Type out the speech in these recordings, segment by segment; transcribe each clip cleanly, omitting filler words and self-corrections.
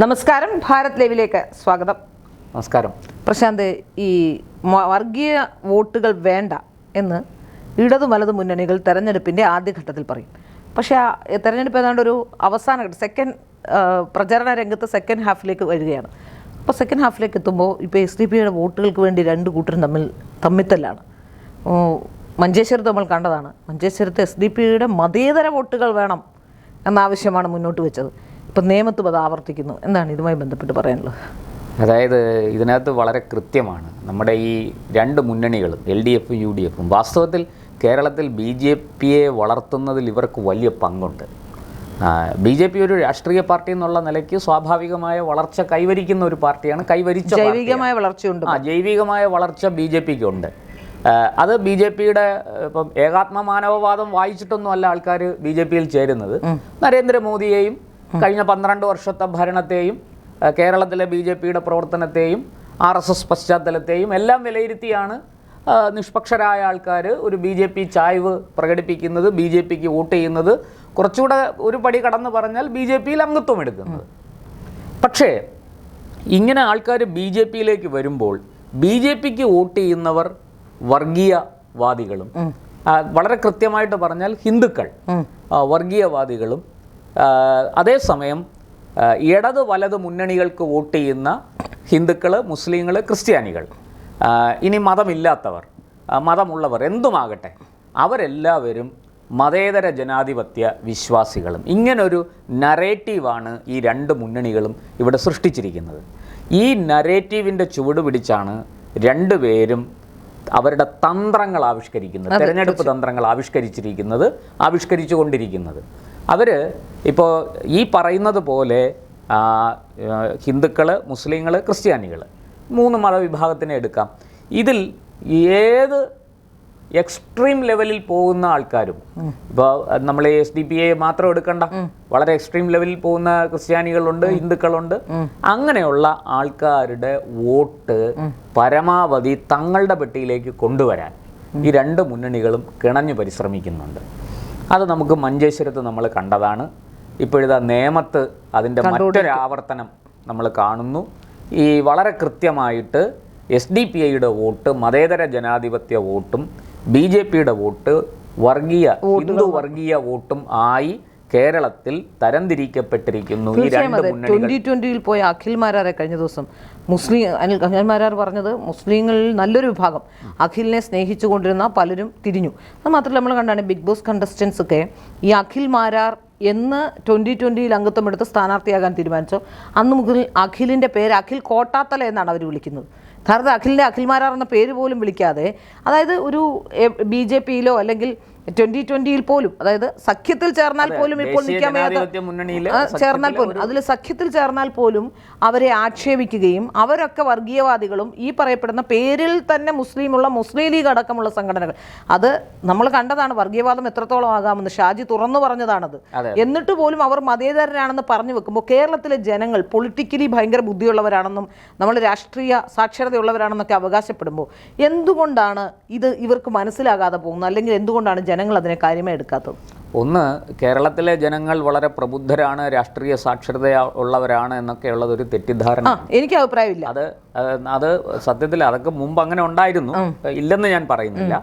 നമസ്കാരം, ഭാരത് ലൈവിലേക്ക് സ്വാഗതം. നമസ്കാരം. പ്രശാന്ത്, ഈ വർഗീയ വോട്ടുകൾ വേണ്ട എന്ന് ഇടതു വലതു മുന്നണികൾ തെരഞ്ഞെടുപ്പിൻ്റെ ആദ്യഘട്ടത്തിൽ പറയും. പക്ഷേ തെരഞ്ഞെടുപ്പ് ഏതാണ്ട് ഒരു അവസാന ഘട്ടം, സെക്കൻഡ് പ്രചരണ രംഗത്ത് സെക്കൻഡ് ഹാഫിലേക്ക് വരികയാണ്. അപ്പോൾ സെക്കൻഡ് ഹാഫിലേക്ക് എത്തുമ്പോൾ ഇപ്പോൾ SDP-യുടെ വോട്ടുകൾക്ക് വേണ്ടി രണ്ട് കൂട്ടരും തമ്മിത്തല്ലാണ്. മഞ്ചേശ്വരത്ത് നമ്മൾ കണ്ടതാണ്. മഞ്ചേശ്വരത്ത് SDP-യുടെ മതേതര വോട്ടുകൾ വേണം എന്ന ആവശ്യമാണ് മുന്നോട്ട് വെച്ചത്. ഇപ്പം നിയമത്തും അത് ആവർത്തിക്കുന്നു. എന്താണ് ഇതുമായി ബന്ധപ്പെട്ട് പറയാനുള്ളത്? അതായത് ഇതിനകത്ത് വളരെ കൃത്യമാണ്. നമ്മുടെ ഈ രണ്ട് മുന്നണികളും LDF-ഉം UDF-ഉം വാസ്തവത്തിൽ കേരളത്തിൽ BJP-യെ വളർത്തുന്നതിൽ ഇവർക്ക് വലിയ പങ്കുണ്ട്. BJP ഒരു രാഷ്ട്രീയ പാർട്ടി എന്നുള്ള നിലയ്ക്ക് സ്വാഭാവികമായ വളർച്ച കൈവരിക്കുന്ന ഒരു പാർട്ടിയാണ്. ജൈവികമായ വളർച്ചയുണ്ട്. ജൈവികമായ വളർച്ച BJP-ക്കുണ്ട്. അത് BJP-യുടെ ഇപ്പം ഏകാത്മ മാനവവാദം വായിച്ചിട്ടൊന്നുമല്ല ആൾക്കാർ BJP-യിൽ ചേരുന്നത്. നരേന്ദ്രമോദിയെയും കഴിഞ്ഞ 12 വർഷത്തെ ഭരണത്തെയും കേരളത്തിലെ BJP-യുടെ പ്രവർത്തനത്തെയും RSS പശ്ചാത്തലത്തെയും എല്ലാം വിലയിരുത്തിയാണ് നിഷ്പക്ഷരായ ആൾക്കാർ ഒരു BJP ചായ്വ് പ്രകടിപ്പിക്കുന്നത്, BJP-ക്ക് വോട്ട് ചെയ്യുന്നത്, കുറച്ചുകൂടെ ഒരു പടി കടന്ന് പറഞ്ഞാൽ BJP-യിൽ അംഗത്വം എടുക്കുന്നത്. പക്ഷേ ഇങ്ങനെ ആൾക്കാർ BJP-യിലേക്ക് വരുമ്പോൾ BJP-ക്ക് വോട്ട് ചെയ്യുന്നവർ വർഗീയവാദികളും, വളരെ കൃത്യമായിട്ട് പറഞ്ഞാൽ ഹിന്ദുക്കൾ വർഗീയവാദികളും, അതേസമയം ഇടത് വലത് മുന്നണികൾക്ക് വോട്ട് ചെയ്യുന്ന ഹിന്ദുക്കൾ, മുസ്ലിങ്ങൾ, ക്രിസ്ത്യാനികൾ, ഇനി മതമില്ലാത്തവർ, മതമുള്ളവർ, എന്തുമാകട്ടെ, അവരെല്ലാവരും മതേതര ജനാധിപത്യ വിശ്വാസികളും. ഇങ്ങനൊരു നറേറ്റീവാണ് ഈ രണ്ട് മുന്നണികളും ഇവിടെ സൃഷ്ടിച്ചിരിക്കുന്നത്. ഈ നറേറ്റീവിൻ്റെ ചുവട് പിടിച്ചാണ് രണ്ടുപേരും അവരുടെ തന്ത്രങ്ങൾ ആവിഷ്കരിക്കുന്നത്, തെരഞ്ഞെടുപ്പ് തന്ത്രങ്ങൾ ആവിഷ്കരിച്ചു കൊണ്ടിരിക്കുന്നത്. അവർ ഇപ്പോൾ ഈ പറയുന്നത് പോലെ ഹിന്ദുക്കൾ, മുസ്ലിങ്ങൾ, ക്രിസ്ത്യാനികൾ, 3 മതവിഭാഗത്തിനെ എടുക്കാം. ഇതിൽ ഏത് എക്സ്ട്രീം ലെവലിൽ പോകുന്ന ആൾക്കാരും, ഇപ്പോൾ നമ്മൾ SDP-യെ മാത്രം എടുക്കണ്ട, വളരെ എക്സ്ട്രീം ലെവലിൽ പോകുന്ന ക്രിസ്ത്യാനികളുണ്ട്, ഹിന്ദുക്കളുണ്ട്. അങ്ങനെയുള്ള ആൾക്കാരുടെ വോട്ട് പരമാവധി തങ്ങളുടെ പെട്ടിയിലേക്ക് കൊണ്ടുവരാൻ ഈ രണ്ട് മുന്നണികളും കിണഞ്ഞു പരിശ്രമിക്കുന്നുണ്ട്. അത് നമുക്ക് മഞ്ചേശ്വരത്ത് നമ്മൾ കണ്ടതാണ്. ഇപ്പോഴിതാ നേമത്ത് അതിൻ്റെ മറ്റൊരാവർത്തനം നമ്മൾ കാണുന്നു. ഈ വളരെ കൃത്യമായിട്ട് SDP-യുടെ വോട്ട് മതേതര ജനാധിപത്യ വോട്ടും BJP-യുടെ വോട്ട് ഹിന്ദു വർഗീയ വോട്ടും ആയി കേരളത്തിൽ തരംതിരിക്കപ്പെട്ടിരിക്കുന്നു. ഈ രണ്ട് മുന്നണികൾ 2020-ൽ പോയ അഖിൽ മാരാറെ കഴിഞ്ഞ ദിവസം അഖിൽ മാരാർ പറഞ്ഞത് മുസ്ലിങ്ങളിൽ നല്ലൊരു വിഭാഗം അഖിലിനെ സ്നേഹിച്ചു കൊണ്ടിരുന്ന പലരും തിരിഞ്ഞു. അത് മാത്രമല്ല, നമ്മൾ കണ്ടാണ് ബിഗ് ബോസ് കണ്ടസ്റ്റൻസ് ഒക്കെ ഈ അഖിൽ മാരാർ എന്ന് 2020-ൽ അംഗത്വം എടുത്ത് സ്ഥാനാർത്ഥിയാകാൻ തീരുമാനിച്ചോ അന്ന് മുതൽ അഖിലിൻ്റെ പേര് അഖിൽ കോട്ടാത്തല എന്നാണ് അവർ വിളിക്കുന്നത്. യഥാർത്ഥ അഖിൽ മാരാർ എന്ന പേര് പോലും വിളിക്കാതെ, അതായത് ഒരു BJP-യിലോ അല്ലെങ്കിൽ 2020-ൽ പോലും, അതായത് സഖ്യത്തിൽ ചേർന്നാൽ പോലും ഇപ്പോൾ നിൽക്കാൻ ചേർന്നാൽ പോലും അതിൽ സഖ്യത്തിൽ ചേർന്നാൽ പോലും അവരെ ആക്ഷേപിക്കുകയും അവരൊക്കെ വർഗീയവാദികളും ഈ പറയപ്പെടുന്ന പേരിൽ തന്നെ മുസ്ലിം ലീഗ് അടക്കമുള്ള സംഘടനകൾ, അത് നമ്മൾ കണ്ടതാണ്. വർഗീയവാദം എത്രത്തോളം ആകാമെന്ന് ഷാജി തുറന്നു പറഞ്ഞതാണത്. എന്നിട്ട് പോലും അവർ മതേതരരാണെന്ന് പറഞ്ഞു വെക്കുമ്പോൾ കേരളത്തിലെ ജനങ്ങൾ പൊളിറ്റിക്കലി ഭയങ്കര ബുദ്ധിയുള്ളവരാണെന്നും നമ്മൾ രാഷ്ട്രീയ സാക്ഷരതയുള്ളവരാണെന്നൊക്കെ അവകാശപ്പെടുമ്പോൾ എന്തുകൊണ്ടാണ് ഇത് ഇവർക്ക് മനസ്സിലാകാതെ പോകുന്നത്? അല്ലെങ്കിൽ എന്തുകൊണ്ടാണ് ജനങ്ങൾ അതിനെ കാര്യമായി എടുക്കാത്തത്? ഒന്ന്, കേരളത്തിലെ ജനങ്ങൾ വളരെ പ്രബുദ്ധരാണ്, രാഷ്ട്രീയ സാക്ഷരത ഉള്ളവരാണ് എന്നൊക്കെയുള്ളത് ഒരു തെറ്റിദ്ധാരണ. എനിക്ക് അഭിപ്രായമില്ല. അത് സത്യത്തിൽ അതൊക്കെ മുമ്പ് അങ്ങനെ ഉണ്ടായിരുന്നു, ഇല്ലെന്ന് ഞാൻ പറയുന്നില്ല.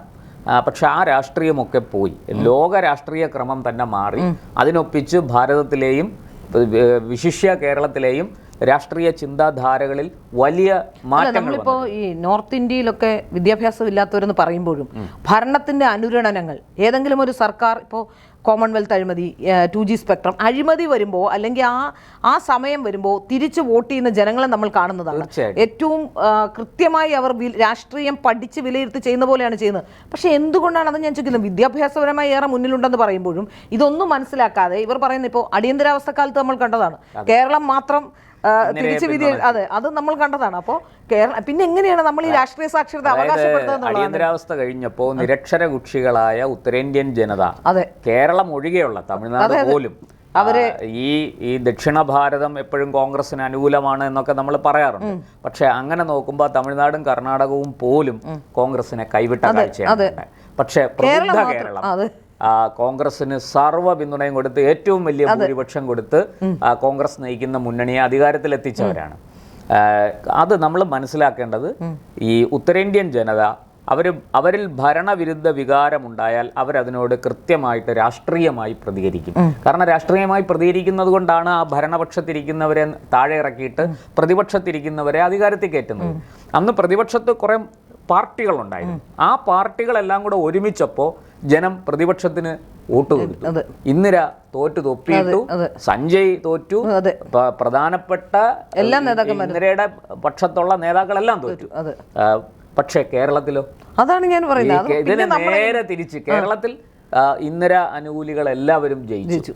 പക്ഷെ ആ രാഷ്ട്രീയമൊക്കെ പോയി, ലോക രാഷ്ട്രീയ ക്രമം തന്നെ മാറി. അതിനൊപ്പിച്ച് ഭാരതത്തിലെയും വിശിഷ്യ കേരളത്തിലെയും രാഷ്ട്രീയ ചിന്താധാരകളിൽ വലിയ മാറ്റങ്ങൾ. നമ്മളിപ്പോൾ ഈ നോർത്ത് ഇന്ത്യയിലൊക്കെ വിദ്യാഭ്യാസം ഇല്ലാത്തവരെന്ന് പറയുമ്പോഴും ഭരണത്തിൻ്റെ അനുരണനങ്ങൾ, ഏതെങ്കിലും ഒരു സർക്കാർ ഇപ്പോൾ കോമൺവെൽത്ത് അഴിമതി, 2G സ്പെക്ട്രം അഴിമതി വരുമ്പോൾ, അല്ലെങ്കിൽ ആ സമയം വരുമ്പോൾ തിരിച്ച് വോട്ട് ചെയ്യുന്ന ജനങ്ങളെ നമ്മൾ കാണുന്നതാണ്. ഏറ്റവും കൃത്യമായി അവർ രാഷ്ട്രീയം പഠിച്ച് വിലയിരുത്തി ചെയ്യുന്ന പോലെയാണ് ചെയ്യുന്നത്. പക്ഷേ എന്തുകൊണ്ടാണ് അത് ഞാൻ ചോദിക്കുന്നത്? വിദ്യാഭ്യാസപരമായി ഏറെ മുന്നിലുണ്ടെന്ന് പറയുമ്പോഴും ഇതൊന്നും മനസ്സിലാക്കാതെ ഇവർ പറയുന്നത്, ഇപ്പോൾ അടിയന്തരാവസ്ഥ കാലത്ത് നമ്മൾ കണ്ടതാണ്, കേരളം മാത്രം തിരിച്ചു വിധി, അത് നമ്മൾ കണ്ടതാണ്. അപ്പോൾ പിന്നെ എങ്ങനെയാണ് നമ്മൾ ഈ രാഷ്ട്രീയ സാക്ഷരത അവകാശപ്പെടുന്നത്? അടിയന്തരാവസ്ഥ കഴിഞ്ഞപ്പോൾ നിരക്ഷര കുക്ഷികളായ ഉത്തരേന്ത്യൻ ജനത, കേരളം ഒഴികെയുള്ള തമിഴ്നാട് പോലും, ഈ ദക്ഷിണ ഭാരതം എപ്പോഴും കോൺഗ്രസിന് അനുകൂലമാണ് എന്നൊക്കെ നമ്മൾ പറയാറുണ്ട്. പക്ഷെ അങ്ങനെ നോക്കുമ്പോൾ തമിഴ്നാടും കർണാടകവും പോലും കോൺഗ്രസിനെ കൈവിട്ട കാഴ്ചയാണ്. പക്ഷെ പ്രബുദ്ധ കേരളം, കോൺഗ്രസിന് സർവ്വ പിന്തുണയും കൊടുത്ത് ഏറ്റവും വലിയ ഭൂരിപക്ഷം കൊടുത്ത് കോൺഗ്രസ് നയിക്കുന്ന മുന്നണിയെ അധികാരത്തിലെത്തിച്ചവരാണ്. അത് നമ്മൾ മനസ്സിലാക്കേണ്ടത് ഈ ഉത്തരേന്ത്യൻ ജനത അവരിൽ ഭരണവിരുദ്ധ വികാരമുണ്ടായാൽ അവരതിനോട് കൃത്യമായിട്ട് രാഷ്ട്രീയമായി പ്രതികരിക്കും. കാരണം രാഷ്ട്രീയമായി പ്രതികരിക്കുന്നത് കൊണ്ടാണ് ആ ഭരണപക്ഷത്തിരിക്കുന്നവരെ താഴെ ഇറക്കിയിട്ട് പ്രതിപക്ഷത്തിരിക്കുന്നവരെ അധികാരത്തിൽ കയറ്റുന്നത്. അന്ന് പ്രതിപക്ഷത്ത് കുറെ പാർട്ടികളുണ്ടായിരുന്നു. ആ പാർട്ടികളെല്ലാം കൂടെ ഒരുമിച്ചപ്പോൾ ജനം പ്രതിപക്ഷത്തിന് വോട്ട് കൊടുത്തു. ഇന്ദിര തോറ്റു തൊപ്പിയിട്ടു, സഞ്ജയ് തോറ്റു, പ്രധാനപ്പെട്ട ഇന്ദിരയുടെ പക്ഷത്തുള്ള നേതാക്കളെല്ലാം തോറ്റു. പക്ഷേ കേരളത്തിലോ? അതാണ് ഞാൻ പറയുന്നത്. ഇതിന് നേരെ തിരിച്ച് കേരളത്തിൽ ഇന്ദിര അനുകൂലികൾ എല്ലാവരും ജയിച്ചു.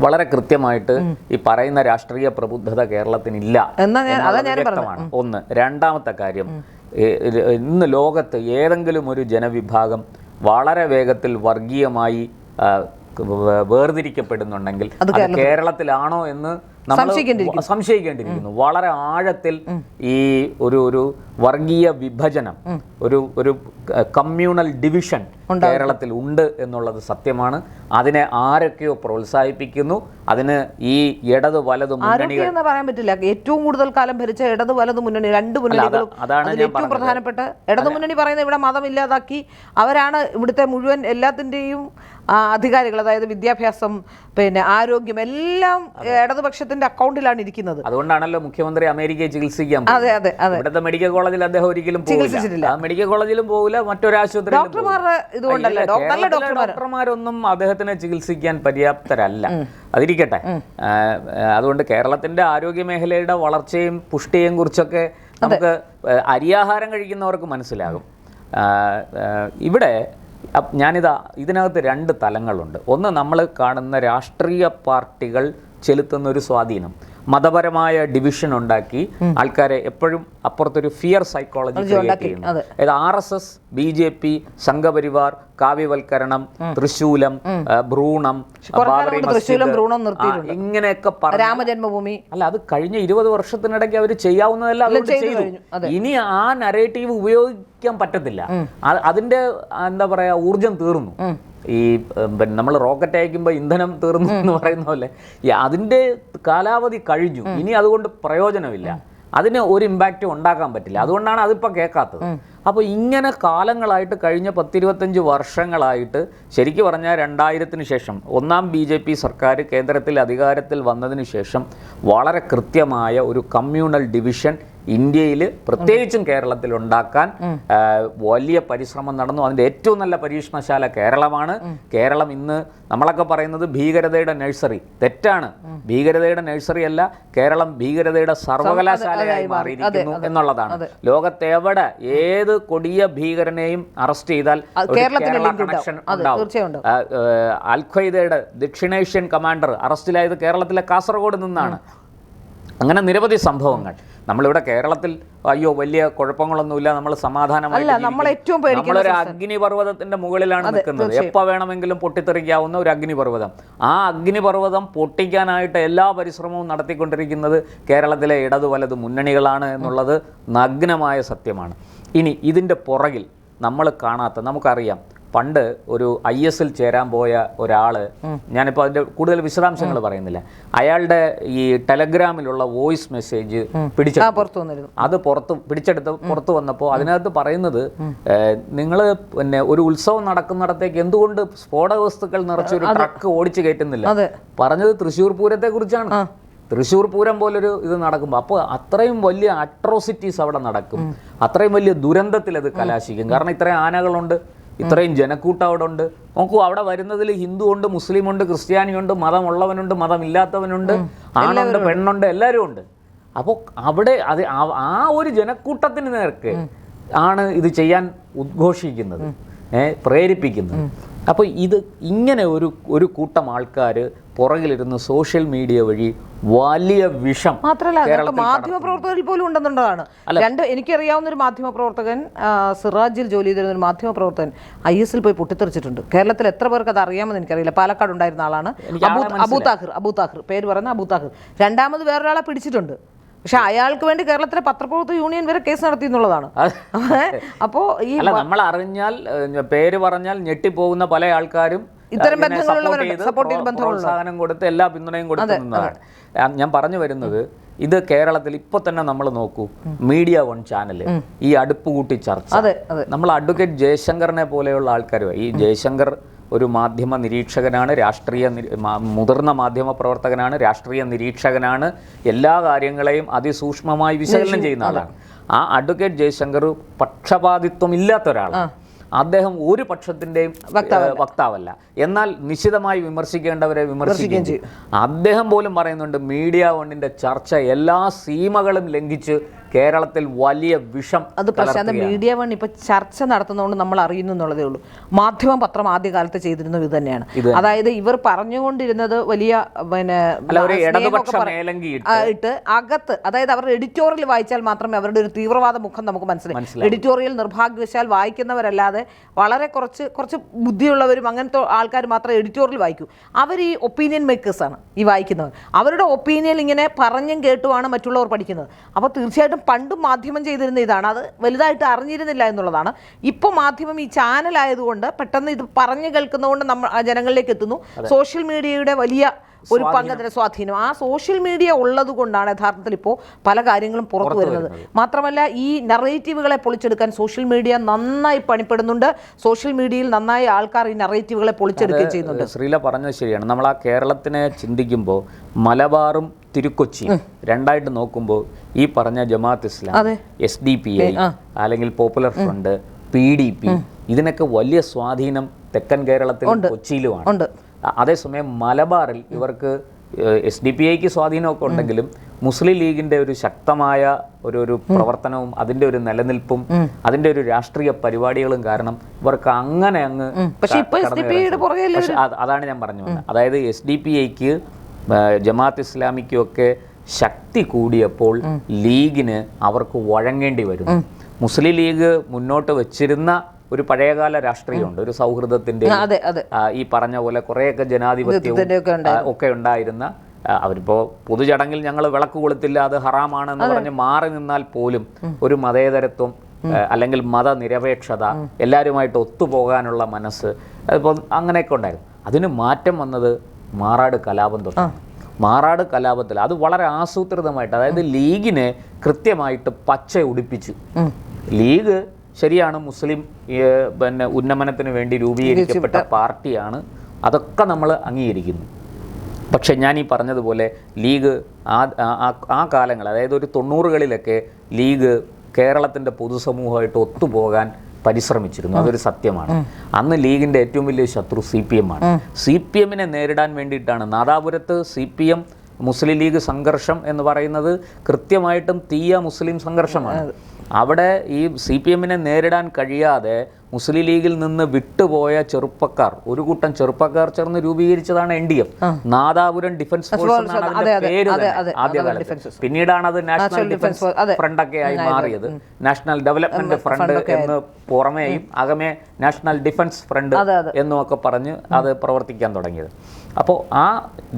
വളരെ കൃത്യമായിട്ട് ഈ പറയുന്ന രാഷ്ട്രീയ പ്രബുദ്ധത കേരളത്തിനില്ല വ്യക്തമാണ്. ഒന്ന്. രണ്ടാമത്തെ കാര്യം, ഇന്ന് ലോകത്ത് ഏതെങ്കിലും ഒരു ജനവിഭാഗം വളരെ വേഗത്തിൽ വർഗീയമായി വേർതിരിക്കപ്പെടുന്നുണ്ടെങ്കിൽ അത് കേരളത്തിലാണോ എന്ന് നമ്മൾ സംശയിക്കേണ്ടിയിരിക്കുന്നു. വളരെ ആഴത്തിൽ ഈ ഒരു വർഗീയ വിഭജനം, ഒരു കമ്മ്യൂണൽ ഡിവിഷൻ കേരളത്തിൽ ഉണ്ട് എന്നുള്ളത് സത്യമാണ്. അതിനെ ആരൊക്കെയോ പ്രോത്സാഹിപ്പിക്കുന്നു. അതിന് ഈ ഇടത് വലത് മുന്നണികൾ പറയാൻ പറ്റില്ല. ഏറ്റവും കൂടുതൽ കാലം ഭരിച്ച ഇടത് വലത് മുന്നണി, രണ്ട് മുന്നണികളും. അതാണ് ഏറ്റവും പ്രധാനപ്പെട്ട. ഇടതു മുന്നണി പറയുന്നത് ഇവിടെ മതം ഇല്ലാതാക്കി അവരാണ് ഇവിടുത്തെ മുഴുവൻ എല്ലാത്തിൻ്റെയും അധികാരികൾ. അതായത് വിദ്യാഭ്യാസം, പിന്നെ ആരോഗ്യം, എല്ലാം ഇടതുപക്ഷത്തിന്റെ അക്കൗണ്ടിലാണ് ഇരിക്കുന്നത്. അതുകൊണ്ടാണല്ലോ മുഖ്യമന്ത്രി അമേരിക്കയെ ചികിത്സിക്കാൻ. അതെ അതെ അതെ. ഇവിടുത്തെ മെഡിക്കൽ കോളേജിൽ അദ്ദേഹം ഒരിക്കലും ചികിത്സിച്ചിട്ടില്ല. മെഡിക്കൽ കോളേജിലും പോകില്ല, മറ്റൊരു ആശുപത്രി. ഡോക്ടർമാരൊന്നും അദ്ദേഹത്തിനെ ചികിത്സിക്കാൻ പര്യാപ്തരല്ല. അതിരിക്കട്ടെ. അതുകൊണ്ട് കേരളത്തിന്റെ ആരോഗ്യ മേഖലയുടെ വളർച്ചയും പുഷ്ടിയെയും കുറിച്ചൊക്കെ നമുക്ക് അരിയാഹാരം കഴിക്കുന്നവർക്ക് മനസ്സിലാകും. ഇവിടെ ഇതിനകത്ത് രണ്ട് തലങ്ങളുണ്ട്. ഒന്ന്, നമ്മൾ കാണുന്ന രാഷ്ട്രീയ പാർട്ടികൾ ചെലുത്തുന്ന ഒരു സ്വാധീനം, മതപരമായ ഡിവിഷൻ ഉണ്ടാക്കി ആൾക്കാരെ എപ്പോഴും അപ്പുറത്തൊരു ഫിയർ സൈക്കോളജി ക്രിയേറ്റ് ചെയ്യുന്നു. അതായത് RSS, BJP, സംഘപരിവാർ, കാവ്യവൽക്കരണം, തൃശൂലം, ഭ്രൂണം, ഇങ്ങനെയൊക്കെ രാമജന്മഭൂമി. അല്ല, അത് കഴിഞ്ഞ 20 വർഷത്തിനിടയ്ക്ക് അവർ ചെയ്യാവുന്നതെല്ലാം അവർ ചെയ്തു. ഇനി ആ നരേറ്റീവ് ഉപയോഗിക്കാൻ പറ്റത്തില്ല. അതിന്റെ എന്താ പറയാ, ഊർജം തീർന്നു. ഈ നമ്മൾ റോക്കറ്റ് അയക്കുമ്പോൾ ഇന്ധനം തീർന്നു എന്ന് പറയുന്ന പോലെ അതിൻ്റെ കാലാവധി കഴിഞ്ഞു. ഇനി അതുകൊണ്ട് പ്രയോജനമില്ല. അതിന് ഒരു ഇമ്പാക്റ്റും ഉണ്ടാക്കാൻ പറ്റില്ല. അതുകൊണ്ടാണ് അതിപ്പോൾ കേൾക്കാത്തത്. അപ്പോൾ ഇങ്ങനെ കാലങ്ങളായിട്ട്, കഴിഞ്ഞ 10-25 വർഷങ്ങളായിട്ട്, ശരിക്കും പറഞ്ഞാൽ 2000-ന് ശേഷം ഒന്നാം BJP സർക്കാർ കേന്ദ്രത്തിൽ അധികാരത്തിൽ വന്നതിന് ശേഷം വളരെ കൃത്യമായ ഒരു കമ്മ്യൂണൽ ഡിവിഷൻ ഇന്ത്യയിൽ, പ്രത്യേകിച്ചും കേരളത്തിൽ ഉണ്ടാക്കാൻ വലിയ പരിശ്രമം നടന്നു. അതിൻ്റെ ഏറ്റവും നല്ല പരീക്ഷണശാല കേരളമാണ്. കേരളം ഇന്ന് നമ്മളൊക്കെ പറയുന്നത് ഭീകരതയുടെ നഴ്സറി. തെറ്റാണ്. ഭീകരതയുടെ നഴ്സറി അല്ല, കേരളം ഭീകരതയുടെ സർവകലാശാലയായി മാറിയിരിക്കുന്നു എന്നുള്ളതാണ്. ലോകത്തെവിടെ ഏത് കൊടിയ ഭീകരനെയും അറസ്റ്റ് ചെയ്താൽ കേരള കണക്ഷൻ ഉണ്ടാവും. അൽ-ഖ്വയ്ദയുടെ ദക്ഷിണേഷ്യൻ കമാൻഡർ അറസ്റ്റിലായത് കേരളത്തിലെ കാസർഗോഡ് നിന്നാണ്. അങ്ങനെ നിരവധി സംഭവങ്ങൾ. നമ്മളിവിടെ കേരളത്തിൽ അയ്യോ വലിയ കുഴപ്പങ്ങളൊന്നുമില്ല, നമ്മൾ സമാധാനമായിട്ട് നമ്മളൊരു അഗ്നിപർവ്വതത്തിന്റെ മുകളിലാണ് നിൽക്കുന്നത്. എപ്പോൾ വേണമെങ്കിലും പൊട്ടിത്തെറിക്കാവുന്ന ഒരു അഗ്നിപർവ്വതം. ആ അഗ്നിപർവ്വതം പൊട്ടിക്കാനായിട്ട് എല്ലാ പരിശ്രമവും നടത്തിക്കൊണ്ടിരിക്കുന്നത് കേരളത്തിലെ ഇടതു വലത് മുന്നണികളാണ് എന്നുള്ളത് നഗ്നമായ സത്യമാണ്. ഇനി ഇതിൻ്റെ പുറകിൽ നമ്മൾ കാണാത്ത, നമുക്കറിയാം, പണ്ട് ഒരു IS-ൽ ചേരാൻ പോയ ഒരാൾ, ഞാനിപ്പോൾ അതിൻ്റെ കൂടുതൽ വിശദാംശങ്ങൾ പറയുന്നില്ല, അയാളുടെ ഈ ടെലഗ്രാമിലുള്ള വോയിസ് മെസ്സേജ് പുറത്തു വന്നപ്പോൾ അതിനകത്ത് പറയുന്നത്, നിങ്ങൾ പിന്നെ ഒരു ഉത്സവം നടക്കുന്നിടത്തേക്ക് എന്തുകൊണ്ട് സ്ഫോടക വസ്തുക്കൾ നിറച്ചൊരു ട്രക്ക് ഓടിച്ചു കയറ്റുന്നില്ല? പറഞ്ഞത് തൃശ്ശൂർ പൂരത്തെ കുറിച്ചാണ്. തൃശ്ശൂർ പൂരം പോലൊരു ഇത് നടക്കുമ്പോൾ അപ്പോൾ അത്രയും വലിയ അട്രോസിറ്റീസ് അവിടെ നടക്കും. അത്രയും വലിയ ദുരന്തത്തിൽ അത് കലാശിക്കും. കാരണം ഇത്രയും ആനകളുണ്ട്, ഇത്രയും ജനക്കൂട്ടം അവിടെ ഉണ്ട്. നോക്കൂ, അവിടെ വരുന്നതിൽ ഹിന്ദു ഉണ്ട്, മുസ്ലിം ഉണ്ട്, ക്രിസ്ത്യാനിയുണ്ട്, മതമുള്ളവനുണ്ട്, മതമില്ലാത്തവനുണ്ട്, ആണുണ്ട്, പെണ്ണുണ്ട്, എല്ലാവരും ഉണ്ട്. അപ്പോൾ അവിടെ ആ ഒരു ജനക്കൂട്ടത്തിന് നേർക്ക് ആണ് ഇത് ചെയ്യാൻ ഉദ്ഘോഷിക്കുന്നത്, പ്രേരിപ്പിക്കുന്നത്. അപ്പോൾ ഇത് ഇങ്ങനെ ഒരു കൂട്ടം ആൾക്കാർ പുറകിലിരുന്ന് സോഷ്യൽ മീഡിയ വഴി വലിയ വിഷം. മാത്രമല്ല മാധ്യമപ്രവർത്തകരിൽ പോലും ഉണ്ടെന്നുള്ളതാണ്. എനിക്കറിയാവുന്ന ഒരു മാധ്യമപ്രവർത്തകൻ, സിറാജിൽ ജോലി ചെയ്തിരുന്ന ഒരു മാധ്യമപ്രവർത്തകൻ IS-ൽ പോയി പൊട്ടിത്തെറിച്ചിട്ടുണ്ട്. കേരളത്തിൽ എത്ര പേർക്ക് അത് അറിയാമെന്ന് എനിക്കറിയില്ല. പാലക്കാട് ഉണ്ടായിരുന്ന ആളാണ് അബൂ താഹിർ, പേര് പറയുന്ന അബൂ താഹിർ. രണ്ടാമത് വേറൊരാളെ പിടിച്ചിട്ടുണ്ട്. പക്ഷെ അയാൾക്ക് വേണ്ടി കേരളത്തിലെ പത്രപ്രവർത്തക യൂണിയൻ വരെ കേസ് നടത്തി എന്നുള്ളതാണ്. അപ്പോൾ നമ്മൾ അറിഞ്ഞാൽ, പേര് പറഞ്ഞാൽ ഞെട്ടിപ്പോകുന്ന പല ആൾക്കാരും ഇത്തരം ബന്ധങ്ങളുള്ളവരുണ്ട്, സപ്പോർട്ടീവ് ബന്ധങ്ങളുള്ളവർ. പ്രോത്സാഹനം കൊടുത്ത് എല്ലാ പിന്തുണയും കൊടുത്തു നിന്നതാണ്. ഞാൻ പറഞ്ഞു വരുന്നത്, ഇത് കേരളത്തിൽ ഇപ്പൊ തന്നെ നമ്മൾ നോക്കൂ, മീഡിയ 1 ചാനല് ഈ അടുപ്പ് കൂട്ടി ചർച്ച, നമ്മൾ അഡ്വക്കേറ്റ് ജയശങ്കറിനെ പോലെയുള്ള ആൾക്കാരുമായി. ഈ ജയശങ്കർ ഒരു മാധ്യമ നിരീക്ഷകനാണ്, മുതിർന്ന മാധ്യമ പ്രവർത്തകനാണ്, രാഷ്ട്രീയ നിരീക്ഷകനാണ്, എല്ലാ കാര്യങ്ങളെയും അതിസൂക്ഷ്മമായി വിശകലനം ചെയ്യുന്ന ആളാണ്. ആ അഡ്വക്കേറ്റ് ജയശങ്കർ പക്ഷപാതിത്വം ഇല്ലാത്ത ഒരാളാണ്. അദ്ദേഹം ഒരു പക്ഷത്തിൻ്റെയും വക്താവല്ല, എന്നാൽ നിശിതമായി വിമർശിക്കേണ്ടവരെ വിമർശിക്കുകയും ചെയ്യും. അദ്ദേഹം പോലും പറയുന്നുണ്ട്, മീഡിയ 1ന്റെ ചർച്ച എല്ലാ സീമകളും ലംഘിച്ച് കേരളത്തിൽ വലിയ വിഷം. അത് പക്ഷേ മീഡിയ 1 ഇപ്പൊ ചർച്ച നടത്തുന്നതുകൊണ്ട് നമ്മൾ അറിയുന്നു എന്നുള്ളതേ ഉള്ളൂ. മാധ്യമ പത്രം ആദ്യകാലത്ത് ചെയ്തിരുന്നത് ഇത് തന്നെയാണ്. അതായത് ഇവർ പറഞ്ഞുകൊണ്ടിരുന്നത് വലിയ ഇട്ട് അകത്ത്, അതായത് അവരുടെ എഡിറ്റോറിയൽ വായിച്ചാൽ മാത്രമേ അവരുടെ ഒരു തീവ്രവാദ മുഖം നമുക്ക് മനസ്സിലായി. എഡിറ്റോറിയൽ നിർഭാഗ്യവശാൽ വായിക്കുന്നവരല്ലാതെ വളരെ കുറച്ച് ബുദ്ധിയുള്ളവരും അങ്ങനത്തെ ആൾക്കാർ മാത്രമേ എഡിറ്റോറിയൽ വായിക്കൂ. അവർ ഈ ഒപ്പീനിയൻ മേക്കേഴ്സാണ് ഈ വായിക്കുന്നവർ. അവരുടെ ഒപ്പീനിയൻ ഇങ്ങനെ പറഞ്ഞും കേട്ടുമാണ് മറ്റുള്ളവർ പഠിക്കുന്നത്. അപ്പോൾ തീർച്ചയായിട്ടും പണ്ടും മാധ്യമം ചെയ്തിരുന്ന ഇതാണ്, അത് വലുതായിട്ട് അറിഞ്ഞിരുന്നില്ല എന്നുള്ളതാണ്. ഇപ്പോൾ മാധ്യമം ഈ ചാനലായതുകൊണ്ട് പെട്ടെന്ന് ഇത് പറഞ്ഞു കേൾക്കുന്നതുകൊണ്ട് നമ്മൾ ജനങ്ങളിലേക്ക് എത്തുന്നു. സോഷ്യൽ മീഡിയയുടെ വലിയ ഒരു പങ്കതിന് സ്വാധീനം, ആ സോഷ്യൽ മീഡിയ ഉള്ളത് കൊണ്ടാണ് യഥാർത്ഥത്തിൽ ഇപ്പോൾ പല കാര്യങ്ങളും പുറത്തു വരുന്നത്. മാത്രമല്ല ഈ നറേറ്റീവുകളെ പൊളിച്ചെടുക്കാൻ സോഷ്യൽ മീഡിയ നന്നായി പണിപ്പെടുന്നുണ്ട്. സോഷ്യൽ മീഡിയയിൽ നന്നായി ആൾക്കാർ ഈ നറേറ്റീവുകളെ പൊളിച്ചെടുക്കുകയും ചെയ്യുന്നുണ്ട്. ശ്രീല പറഞ്ഞത് ശരിയാണ്. നമ്മൾ ആ കേരളത്തിനെ ചിന്തിക്കുമ്പോൾ മലബാറും തിരുക്കൊച്ചിയും രണ്ടായിട്ട് നോക്കുമ്പോൾ ഈ പറഞ്ഞ ജമാഅത്ത് ഇസ്ലാം, SDP അല്ലെങ്കിൽ പോപ്പുലർ ഫ്രണ്ട്, PDP, ഇതിനൊക്കെ വലിയ സ്വാധീനം തെക്കൻ കേരളത്തിലും കൊച്ചിയിലുമാണ്. അതേസമയം മലബാറിൽ ഇവർക്ക് SDPIക്ക് സ്വാധീനമൊക്കെ ഉണ്ടെങ്കിലും മുസ്ലിം ലീഗിന്റെ ഒരു ശക്തമായ ഒരു പ്രവർത്തനവും അതിന്റെ ഒരു നിലനിൽപ്പും അതിന്റെ ഒരു രാഷ്ട്രീയ പരിപാടികളും കാരണം ഇവർക്ക് അങ്ങനെ അങ്ങ്, അതാണ് ഞാൻ പറഞ്ഞു വന്നത്. അതായത് SDPIക്ക് ജമാഅത്ത് ഇസ്ലാമിക്കും ഒക്കെ ശക്തി കൂടിയപ്പോൾ ലീഗിന് അവർക്ക് വഴങ്ങേണ്ടി വരുന്നു. മുസ്ലിം ലീഗ് മുന്നോട്ട് വെച്ചിരുന്ന ഒരു പഴയകാല രാഷ്ട്രീയമുണ്ട്, ഒരു സൗഹൃദത്തിന്റെ, ഈ പറഞ്ഞ പോലെ കുറേയൊക്കെ ജനാധിപത്യവും ഒക്കെ ഉണ്ടായിരുന്ന. അവരിപ്പോ പൊതുചടങ്ങിൽ ഞങ്ങൾ വിളക്ക് കൊളുത്തില്ല, അത് ഹറാമാണെന്ന് പറഞ്ഞ് മാറി നിന്നാൽ പോലും ഒരു മതേതരത്വം അല്ലെങ്കിൽ മതനിരപേക്ഷത, എല്ലാവരുമായിട്ട് ഒത്തുപോകാനുള്ള മനസ്സ്, അതിപ്പോൾ അങ്ങനെയൊക്കെ ഉണ്ടായിരുന്നു. അതിന് മാറ്റം വന്നത് മാറാട് കലാപം തൊട്ടാണ്. മാറാട് കലാപത്തിൽ അത് വളരെ ആസൂത്രിതമായിട്ട്, അതായത് ലീഗിനെ കൃത്യമായിട്ട് പച്ച ഉടിപ്പിച്ചു. ലീഗ് ശരിയാണ്, മുസ്ലിം ഉന്നമനത്തിന് വേണ്ടി രൂപീകരിക്കപ്പെട്ട പാർട്ടിയാണ്, അതൊക്കെ നമ്മൾ അംഗീകരിക്കുന്നു. പക്ഷെ ഞാൻ ഈ പറഞ്ഞതുപോലെ ലീഗ് ആ കാലങ്ങൾ, അതായത് ഒരു 90കളിലൊക്കെ ലീഗ് കേരളത്തിൻ്റെ പൊതുസമൂഹമായിട്ട് ഒത്തുപോകാൻ പരിശ്രമിച്ചിരുന്നു, അതൊരു സത്യമാണ്. അന്ന് ലീഗിൻ്റെ ഏറ്റവും വലിയ ശത്രു CPM ആണ്. CPMനെ നേരിടാൻ വേണ്ടിയിട്ടാണ് നാദാപുരത്ത് CPM മുസ്ലിം ലീഗ് സംഘർഷം എന്ന് പറയുന്നത് കൃത്യമായിട്ടും തീയ മുസ്ലിം സംഘർഷമാണ്. അവിടെ ഈ CPMനെ നേരിടാൻ കഴിയാതെ മുസ്ലിം ലീഗിൽ നിന്ന് വിട്ടുപോയ ചെറുപ്പക്കാർ, ഒരു കൂട്ടം ചെറുപ്പക്കാർ ചേർന്ന് രൂപീകരിച്ചതാണ് NDF, നാദാപുരം ഡിഫൻസ് ഫോഴ്സ് എന്നാണ് അതിന്റെ പേര് ആദ്യകാലത്ത്. പിന്നീടാണ് അത് നാഷണൽ ഡിഫൻസ് ഫ്രണ്ടൊക്കെ ആയി മാറിയത്. നാഷണൽ ഡെവലപ്മെന്റ് ഫ്രണ്ട് എന്ന് പുറമേയും അകമേ നാഷണൽ ഡിഫൻസ് ഫ്രണ്ട് എന്നുമൊക്കെ പറഞ്ഞ് അത് പ്രവർത്തിക്കാൻ തുടങ്ങിയത്. അപ്പോൾ ആ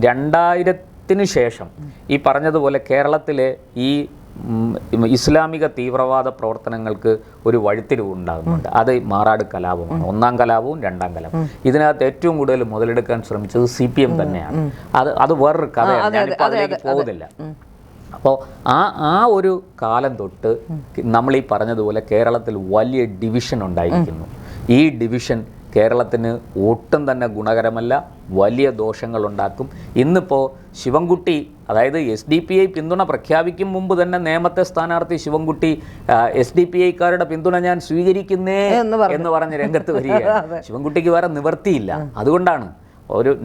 2000-ന് ശേഷം ഈ പറഞ്ഞതുപോലെ കേരളത്തിലെ ഈ ഇസ്ലാമിക തീവ്രവാദ പ്രവർത്തനങ്ങൾക്ക് ഒരു വഴിത്തിരിവ് ഉണ്ടാകുന്നുണ്ട്. അത് മാറാട് കലാപമാണ്, 1ാം കലാപവും 2ാം കലാപവും. ഇതിനകത്ത് ഏറ്റവും കൂടുതൽ മുതലെടുക്കാൻ ശ്രമിച്ചത് CPM തന്നെയാണ്. അത് വേറൊരു കഥയാണ്, ഞാനിപ്പോൾ അതിലേക്ക് പോകുന്നില്ല. അപ്പോൾ ആ ഒരു കാലം തൊട്ട് നമ്മൾ ഈ പറഞ്ഞതുപോലെ കേരളത്തിൽ വലിയ ഡിവിഷൻ ഉണ്ടായിരിക്കുന്നു. ഈ ഡിവിഷൻ കേരളത്തിന് ഒട്ടും തന്നെ ഗുണകരമല്ല, വലിയ ദോഷങ്ങളുണ്ടാക്കും. ഇന്നിപ്പോൾ ശിവൻകുട്ടി, അതായത് SDPI പിന്തുണ പ്രഖ്യാപിക്കും മുമ്പ് തന്നെ നേമത്തെ സ്ഥാനാർത്ഥി ശിവൻകുട്ടി SDPIക്കാരുടെ പിന്തുണ ഞാൻ സ്വീകരിക്കുന്നേ എന്ന് പറഞ്ഞ് രംഗത്ത് വരികയാണ്. ശിവൻകുട്ടിക്ക് വേറെ നിവർത്തിയില്ല. അതുകൊണ്ടാണ്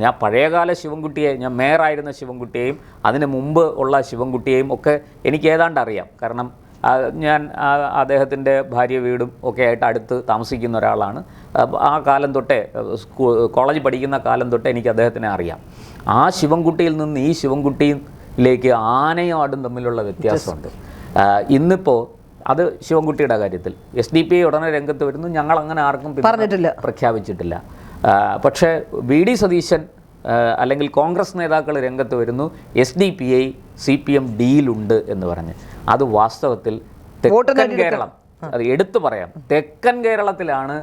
ഞാൻ പഴയകാല ശിവൻകുട്ടിയെ, ഞാൻ മേയറായിരുന്ന ശിവൻകുട്ടിയെയും അതിന് മുമ്പ് ഉള്ള ശിവൻകുട്ടിയെയും ഒക്കെ എനിക്ക് ഏതാണ്ട് അറിയാം. കാരണം ഞാൻ അദ്ദേഹത്തിൻ്റെ ഭാര്യ വീടും ഒക്കെ ആയിട്ട് അടുത്ത് താമസിക്കുന്ന ഒരാളാണ്. ആ കാലം തൊട്ടേ, കോളേജ് പഠിക്കുന്ന കാലം തൊട്ടേ എനിക്ക് അദ്ദേഹത്തിനെ അറിയാം. ആ ശിവൻകുട്ടിയിൽ നിന്ന് ഈ ശിവൻകുട്ടിയിലേക്ക് ആനയും ആടും തമ്മിലുള്ള വ്യത്യാസമുണ്ട്. ഇന്നിപ്പോൾ അത് ശിവൻകുട്ടിയുടെ കാര്യത്തിൽ SDPI ഉടനെ രംഗത്ത് വരുന്നു, ഞങ്ങൾ അങ്ങനെ ആർക്കും പ്രഖ്യാപിച്ചിട്ടില്ല. പക്ഷേ VD സതീശൻ അല്ലെങ്കിൽ കോൺഗ്രസ് നേതാക്കൾ രംഗത്ത് വരുന്നു, SDPI CPM ഡിയിലുണ്ട് എന്ന് പറഞ്ഞ്. അത് വാസ്തവത്തിൽ അത് എടുത്തു പറയാം, തെക്കൻ കേരളത്തിലാണ്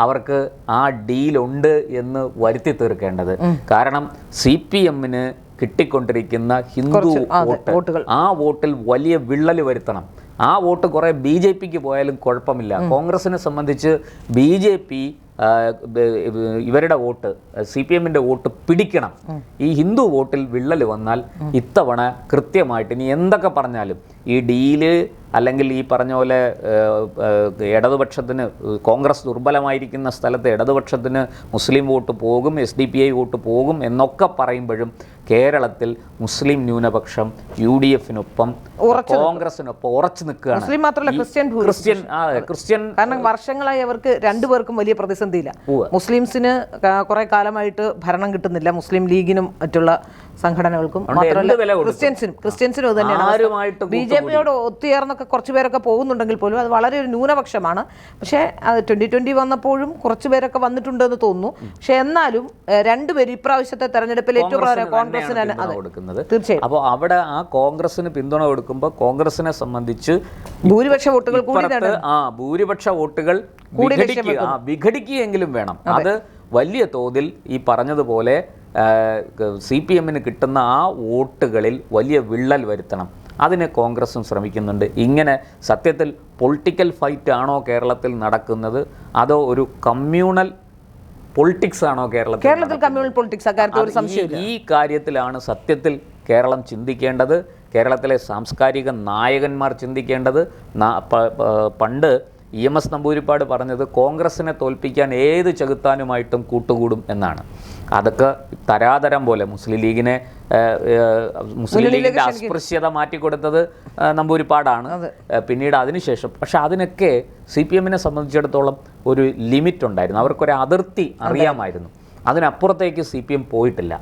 അവർക്ക് ആ ഡീലുണ്ട് എന്ന് വരുത്തി തീർക്കേണ്ടത്. കാരണം CPM-ന് കിട്ടിക്കൊണ്ടിരിക്കുന്ന ഹിന്ദു വോട്ടുകൾ, ആ വോട്ടിൽ വലിയ വിള്ളൽ വരുത്തണം. ആ വോട്ട് കുറെ BJP-ക്ക് പോയാലും കുഴപ്പമില്ല. കോൺഗ്രസിനെ സംബന്ധിച്ച് BJP ഇവരുടെ വോട്ട്, CPM-ന്റെ വോട്ട് പിടിക്കണം. ഈ ഹിന്ദു വോട്ടിൽ വിള്ളൽ വന്നാൽ ഇത്തവണ കൃത്യമായിട്ട് ഇനി എന്തൊക്കെ പറഞ്ഞാലും ഈ ഡീല് അല്ലെങ്കിൽ ഈ പറഞ്ഞ പോലെ ഇടതുപക്ഷത്തിന്, കോൺഗ്രസ് ദുർബലമായിരിക്കുന്ന സ്ഥലത്ത് ഇടതുപക്ഷത്തിന് മുസ്ലിം വോട്ട് പോകും, SDPI വോട്ട് പോകും എന്നൊക്കെ പറയുമ്പോഴും കേരളത്തിൽ മുസ്ലിം ന്യൂനപക്ഷം UDF-നൊപ്പം കോൺഗ്രസിനൊപ്പം ഉറച്ചു നിൽക്കുകയാണ്. മുസ്ലിം മാത്രമല്ല, ക്രിസ്ത്യൻ കാരണം വർഷങ്ങളായി അവർക്ക് രണ്ടുപേർക്കും വലിയ പ്രതിസന്ധിയില്ല. മുസ്ലിംസിന് കുറെ കാലമായിട്ട് ഭരണം കിട്ടുന്നില്ല, മുസ്ലിം ലീഗിനും മറ്റുള്ള സംഘടനകൾക്കും, മാത്രമല്ല ക്രിസ്ത്യൻസിനും ഇത് തന്നെയാണ്. BJP-യോട് ഒത്തുചേർന്നൊക്കെ കുറച്ച് പേരൊക്കെ പോകുന്നുണ്ടെങ്കിൽ പോലും അത് വളരെ ഒരു ന്യൂനപക്ഷമാണ്. പക്ഷേ അത് 2020 വന്നപ്പോഴും കുറച്ച് പേരൊക്കെ വന്നിട്ടുണ്ടെന്ന് തോന്നുന്നു. പക്ഷെ എന്നാലും രണ്ടുപേരും ഇപ്രാവശ്യത്തെ തെരഞ്ഞെടുപ്പിൽ ഏറ്റവും കോൺഗ്രസിനാണ് കൊടുക്കുന്നത്. തീർച്ചയായും. അപ്പോൾ അവിടെ ആ കോൺഗ്രസിന് പിന്തുണ കൊടുക്കുമ്പോൾ കോൺഗ്രസിനെ സംബന്ധിച്ച് ഭൂരിപക്ഷ വോട്ടുകൾ ഭൂരിപക്ഷ വോട്ടുകൾ വിഘടിക്കുകയെങ്കിലും വേണം. അത് വലിയ തോതിൽ ഈ പറഞ്ഞതുപോലെ CPM-ന് കിട്ടുന്ന ആ വോട്ടുകളിൽ വലിയ വിള്ളൽ വരുത്തണം. അതിന് കോൺഗ്രസും ശ്രമിക്കുന്നുണ്ട്. ഇങ്ങനെ സത്യത്തിൽ പൊളിറ്റിക്കൽ ഫൈറ്റ് ആണോ കേരളത്തിൽ നടക്കുന്നത്, അതോ ഒരു കമ്മ്യൂണൽ പൊളിറ്റിക്സ് ആണോ കേരളത്തിൽ കമ്മ്യൂണൽ പൊളിറ്റിക്സ്? ഈ കാര്യത്തിലാണ് സത്യത്തിൽ കേരളം ചിന്തിക്കേണ്ടത്, കേരളത്തിലെ സാംസ്കാരിക നായകന്മാർ ചിന്തിക്കേണ്ടത്. പണ്ട് EMS നമ്പൂതിരിപ്പാട് പറഞ്ഞത് കോൺഗ്രസിനെ തോൽപ്പിക്കാൻ ഏത് ചെകുത്താനുമായിട്ടും കൂട്ടുകൂടും എന്നാണ്. അതൊക്കെ തരാതരം പോലെ മുസ്ലിം ലീഗിന്റെ അസ്പൃശ്യത മാറ്റിക്കൊടുത്തത് നമ്പൂതിരിപ്പാടാണ്. പിന്നീട് അതിനുശേഷം പക്ഷെ അതിനൊക്കെ CPM-നെ സംബന്ധിച്ചിടത്തോളം ഒരു ലിമിറ്റ് ഉണ്ടായിരുന്നു, അവർക്കൊരു അതിർത്തി അറിയാമായിരുന്നു. അതിനപ്പുറത്തേക്ക് CPM പോയിട്ടില്ല.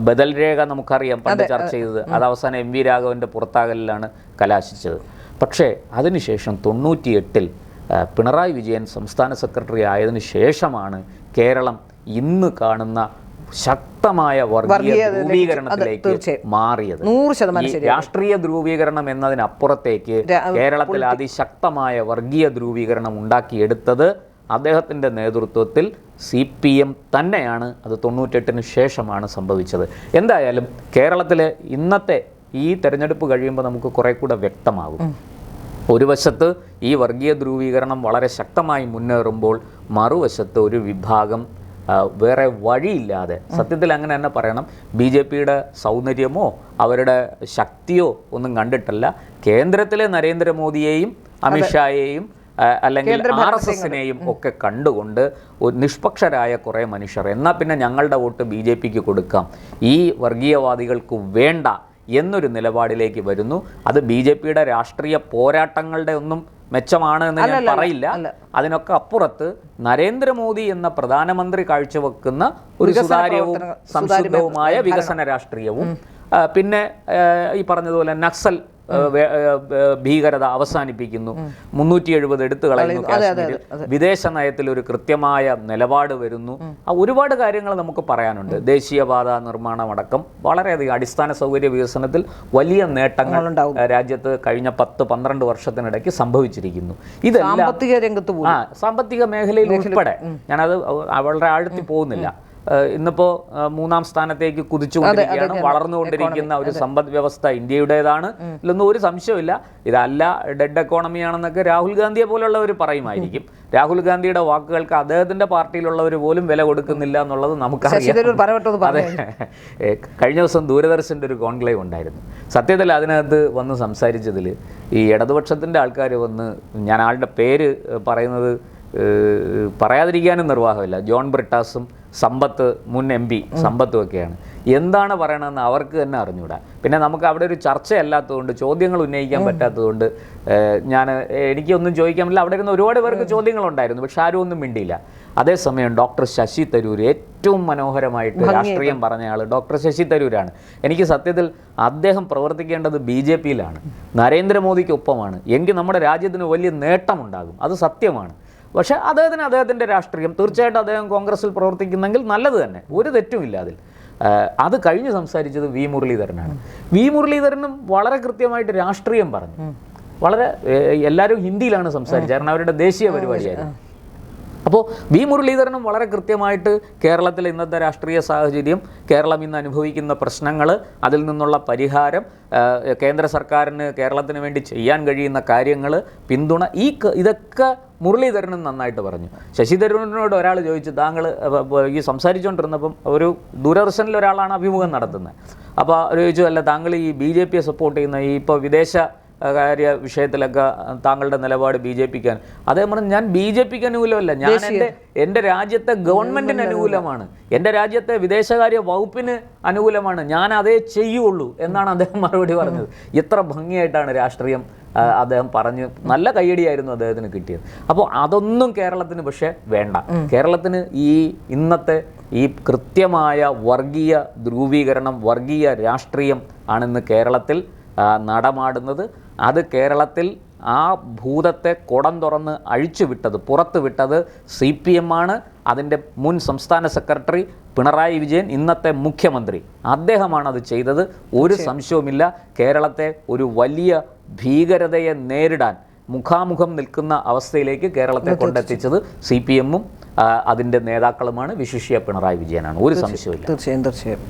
ബദൽ രേഖ നമുക്കറിയാം, പണ്ട് ചർച്ച ചെയ്തത്, അത് അവസാനം MV രാഘവന്റെ പുറത്താകലിലാണ് കലാശിച്ചത്. പക്ഷേ അതിനുശേഷം 98-ൽ പിണറായി വിജയൻ സംസ്ഥാന സെക്രട്ടറി ആയതിനു ശേഷമാണ് കേരളം ഇന്ന് കാണുന്ന ശക്തമായ വർഗീയ ധ്രുവീകരണത്തിലേക്ക് മാറിയത്. രാഷ്ട്രീയ ധ്രുവീകരണം എന്നതിനപ്പുറത്തേക്ക് കേരളത്തിൽ അതിശക്തമായ വർഗീയ ധ്രുവീകരണം ഉണ്ടാക്കിയെടുത്തത് അദ്ദേഹത്തിൻ്റെ നേതൃത്വത്തിൽ CPM തന്നെയാണ്. അത് 98-ന് ശേഷമാണ് സംഭവിച്ചത്. എന്തായാലും കേരളത്തിലെ ഇന്നത്തെ ഈ തെരഞ്ഞെടുപ്പ് കഴിയുമ്പോൾ നമുക്ക് കുറെ കൂടെ വ്യക്തമാകും. ഒരു വശത്ത് ഈ വർഗീയ ധ്രുവീകരണം വളരെ ശക്തമായി മുന്നേറുമ്പോൾ മറുവശത്ത് ഒരു വിഭാഗം വേറെ വഴിയില്ലാതെ, സത്യത്തിൽ അങ്ങനെ തന്നെ പറയണം, BJP-യുടെ സൗന്ദര്യമോ അവരുടെ ശക്തിയോ ഒന്നും കണ്ടിട്ടല്ല, കേന്ദ്രത്തിലെ നരേന്ദ്രമോദിയെയും അമിത്ഷായെയും അല്ലെങ്കിൽ RSS-നെയും ഒക്കെ കണ്ടുകൊണ്ട് നിഷ്പക്ഷരായ കുറേ മനുഷ്യർ, എന്നാൽ പിന്നെ ഞങ്ങളുടെ വോട്ട് BJP-ക്ക് കൊടുക്കാം, ഈ വർഗീയവാദികൾക്ക് വേണ്ട എന്നൊരു നിലപാടിലേക്ക് വരുന്നു. അത് BJP-യുടെ രാഷ്ട്രീയ പോരാട്ടങ്ങളുടെ ഒന്നും മെച്ചമാണ് എന്ന് ഞാൻ പറയില്ല. അതിനൊക്കെ അപ്പുറത്ത് നരേന്ദ്രമോദി എന്ന പ്രധാനമന്ത്രി കാഴ്ചവെക്കുന്ന ഒരു സുതാര്യവും സംശുദ്ധവുമായ വികസന രാഷ്ട്രീയവും, പിന്നെ ഈ പറഞ്ഞതുപോലെ നക്സൽ ഭീകരത അവസാനിപ്പിക്കുന്നു, 370 എടുത്തു കളയുന്നു കാശ്മീരിൽ, വിദേശ നയത്തിൽ ഒരു കൃത്യമായ നിലപാട് വരുന്നു. ഒരുപാട് കാര്യങ്ങൾ നമുക്ക് പറയാനുണ്ട്. ദേശീയപാത നിർമ്മാണം അടക്കം വളരെയധികം അടിസ്ഥാന സൗകര്യ വികസനത്തിൽ വലിയ നേട്ടങ്ങൾ രാജ്യത്ത് കഴിഞ്ഞ 10-12 വർഷത്തിനിടയ്ക്ക് സംഭവിച്ചിരിക്കുന്നു. ഇതെല്ലാം സാമ്പത്തിക മേഖലയിൽ ഉൾപ്പെടെ, ഞാനത് വളരെ ആഴത്തിൽ പോകുന്നില്ല. ഇന്നിപ്പോൾ 3-ാം സ്ഥാനത്തേക്ക് കുതിച്ചുകൊണ്ടിരിക്കുകയാണ്. വളർന്നുകൊണ്ടിരിക്കുന്ന ഒരു സമ്പദ് വ്യവസ്ഥ ഇന്ത്യയുടേതാണ്, ഇതിലൊന്നും ഒരു സംശയമില്ല. ഇതല്ല ഡെഡ് എക്കോണമിയാണെന്നൊക്കെ രാഹുൽ ഗാന്ധിയെ പോലുള്ളവർ പറയുമായിരിക്കും. രാഹുൽ ഗാന്ധിയുടെ വാക്കുകൾക്ക് അദ്ദേഹത്തിന്റെ പാർട്ടിയിലുള്ളവർ പോലും വില കൊടുക്കുന്നില്ല എന്നുള്ളത് നമുക്കറിയാം. അതെ, കഴിഞ്ഞ ദിവസം ദൂരദർശൻ്റെ ഒരു കോൺക്ലേവ് ഉണ്ടായിരുന്നു. സത്യത്തിൽ അതിനകത്ത് വന്ന് സംസാരിച്ചതിൽ ഈ ഇടതുപക്ഷത്തിൻ്റെ ആൾക്കാർ വന്ന്, ഞാൻ ആളുടെ പേര് പറയുന്നത് പറയാതിരിക്കാനും നിർവാഹമില്ല, ജോൺ ബ്രിട്ടാസും സമ്പത്ത്, മുൻ MP സമ്പത്തും ഒക്കെയാണ്. എന്താണ് പറയണമെന്ന് അവർക്ക് തന്നെ അറിഞ്ഞൂടാ. പിന്നെ നമുക്ക് അവിടെ ഒരു ചർച്ചയല്ലാത്തതുകൊണ്ട്, ചോദ്യങ്ങൾ ഉന്നയിക്കാൻ പറ്റാത്തതുകൊണ്ട് എനിക്കൊന്നും ചോദിക്കാൻ പറ്റില്ല. അവിടെ ഇരുന്ന് ഒരുപാട് പേർക്ക് ചോദ്യങ്ങളുണ്ടായിരുന്നു, പക്ഷെ ആരും ഒന്നും മിണ്ടിയില്ല. അതേസമയം ഡോക്ടർ ശശി തരൂർ, ഏറ്റവും മനോഹരമായിട്ട് രാഷ്ട്രീയം പറഞ്ഞ ആൾ ഡോക്ടർ ശശി തരൂരാണ്. എനിക്ക് സത്യത്തിൽ അദ്ദേഹം പ്രവർത്തിക്കേണ്ടത് BJP-യിലാണ്, നരേന്ദ്രമോദിക്കൊപ്പമാണ്. എങ്കിൽ നമ്മുടെ രാജ്യത്തിന് വലിയ നേട്ടമുണ്ടാകും, അത് സത്യമാണ്. പക്ഷേ അദ്ദേഹത്തിൻ്റെ രാഷ്ട്രീയം, തീർച്ചയായിട്ടും അദ്ദേഹം കോൺഗ്രസിൽ പ്രവർത്തിക്കുന്നെങ്കിൽ നല്ലത് തന്നെ, ഒരു തെറ്റുമില്ല അതിൽ. അത് കഴിഞ്ഞ് സംസാരിച്ചത് V. മുരളീധരനാണ്. V. മുരളീധരനും വളരെ കൃത്യമായിട്ട് രാഷ്ട്രീയം പറഞ്ഞു. വളരെ എല്ലാവരും ഹിന്ദിയിലാണ് സംസാരിച്ചത്, കാരണം അവരുടെ ദേശീയ പരിപാടിയായിരുന്നു. അപ്പോൾ വി മുരളീധരനും വളരെ കൃത്യമായിട്ട് കേരളത്തിലെ ഇന്നത്തെ രാഷ്ട്രീയ സാഹചര്യം, കേരളം ഇന്ന് അനുഭവിക്കുന്ന പ്രശ്നങ്ങൾ, അതിൽ നിന്നുള്ള പരിഹാരം, കേന്ദ്ര സർക്കാരിന് കേരളത്തിന് വേണ്ടി ചെയ്യാൻ കഴിയുന്ന കാര്യങ്ങൾ, പിന്തുണ, ഇതൊക്കെ മുരളീധരനും നന്നായിട്ട് പറഞ്ഞു. ശശി തരൂരിനോട് ഒരാൾ ചോദിച്ചു, താങ്കൾ ഈ സംസാരിച്ചുകൊണ്ടിരുന്നപ്പം ഒരു ദൂരദർശനിൽ ഒരാളാണ് അഭിമുഖം നടത്തുന്നത്, അപ്പോൾ അവർ ചോദിച്ചു, അല്ല താങ്കൾ ഈ BJP സപ്പോർട്ട് ചെയ്യുന്ന ഈ ഇപ്പോൾ വിദേശ കാര്യ വിഷയത്തിലൊക്കെ താങ്കളുടെ നിലപാട് BJPക്ക്, അദ്ദേഹം പറഞ്ഞു, ഞാൻ BJPക്ക് അനുകൂലമല്ല, ഞാൻ എൻ്റെ രാജ്യത്തെ ഗവൺമെൻറ്റിന് അനുകൂലമാണ്, എൻ്റെ രാജ്യത്തെ വിദേശകാര്യ വകുപ്പിന് അനുകൂലമാണ്, ഞാൻ അതേ ചെയ്യുള്ളൂ എന്നാണ് അദ്ദേഹം മറുപടി പറഞ്ഞത്. എത്ര ഭംഗിയായിട്ടാണ് രാഷ്ട്രീയം അദ്ദേഹം പറഞ്ഞു. നല്ല കയ്യടിയായിരുന്നു അദ്ദേഹത്തിന് കിട്ടിയത്. അപ്പോൾ അതൊന്നും കേരളത്തിന് പക്ഷേ വേണ്ട. കേരളത്തിന് ഇന്നത്തെ ഈ കൃത്യമായ വർഗീയ ധ്രുവീകരണം, വർഗീയ രാഷ്ട്രീയം ആണിന്ന് കേരളത്തിൽ നടമാടുന്നത്. അത് കേരളത്തിൽ ആ ഭൂതത്തെ കുടം തുറന്ന് അഴിച്ചുവിട്ടത്, പുറത്തു വിട്ടത് CPM ആണ്. അതിൻ്റെ മുൻ സംസ്ഥാന സെക്രട്ടറി പിണറായി വിജയൻ, ഇന്നത്തെ മുഖ്യമന്ത്രി, അദ്ദേഹമാണ് അത് ചെയ്തത്. ഒരു സംശയവുമില്ല. കേരളത്തെ ഒരു വലിയ ഭീകരതയെ നേരിടാൻ മുഖാമുഖം നിൽക്കുന്ന അവസ്ഥയിലേക്ക് കേരളത്തെ കൊണ്ടെത്തിച്ചത് CPM-ഉം അതിൻ്റെ നേതാക്കളുമാണ്, വിശിഷ്യ പിണറായി വിജയനാണ്. ഒരു സംശയമില്ല. തീർച്ചയായും.